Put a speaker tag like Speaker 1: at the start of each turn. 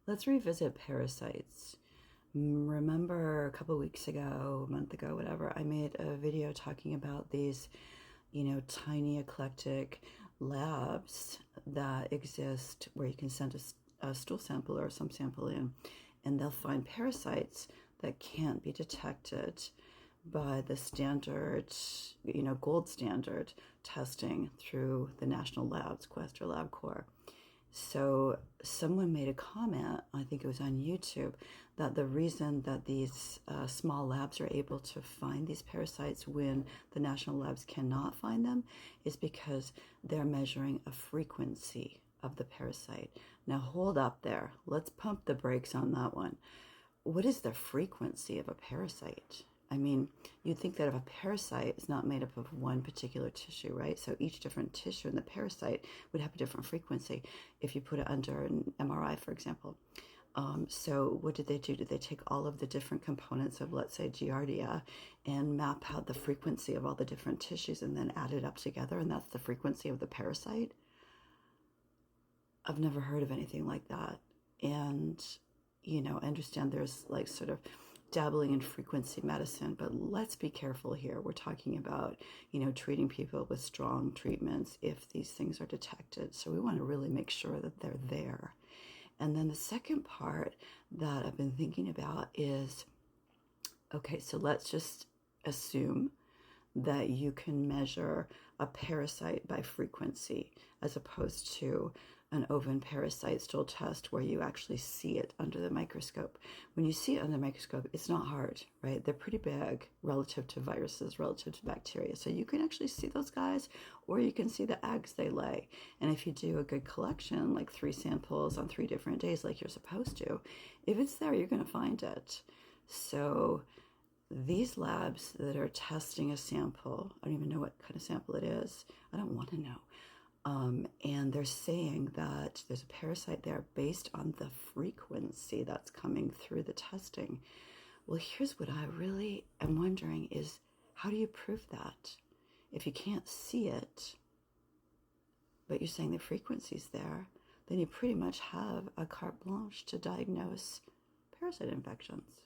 Speaker 1: Let's revisit parasites. Remember a couple weeks ago, a month ago, whatever, I made a video talking about these, tiny eclectic labs that exist where you can send a stool sample or some sample in, and they'll find parasites that can't be detected by the standard, gold standard testing through the national labs, Quest or LabCorp. So someone made a comment, I think it was on YouTube, that the reason that these small labs are able to find these parasites when the national labs cannot find them is because they're measuring a frequency of the parasite. Now hold up there. Let's pump the brakes on that one. What is the frequency of a parasite? I mean, you'd think that if a parasite is not made up of one particular tissue, right? So each different tissue in the parasite would have a different frequency if you put it under an MRI, for example. So what did they do? Did they take all of the different components of, let's say, Giardia and map out the frequency of all the different tissues and then add it up together, and that's the frequency of the parasite? I've never heard of anything like that. And, I understand there's like sort of dabbling in frequency medicine, but let's be careful here. We're talking about, treating people with strong treatments if these things are detected. So we want to really make sure that they're there. And then the second part that I've been thinking about is, okay, so let's just assume that you can measure a parasite by frequency as opposed to an oven parasite stool test where you actually see it under the microscope. When you see it under the microscope, it's not hard, right? They're pretty big relative to viruses, relative to bacteria. So you can actually see those guys, or you can see the eggs they lay. And if you do a good collection, like 3 samples on 3 different days, like you're supposed to, if it's there, you're going to find it. So these labs that are testing a sample, I don't even know what kind of sample it is. I don't want to know. And they're saying that there's a parasite there based on the frequency that's coming through the testing. Well, here's what I really am wondering is, how do you prove that? If you can't see it, but you're saying the frequency's there, then you pretty much have a carte blanche to diagnose parasite infections.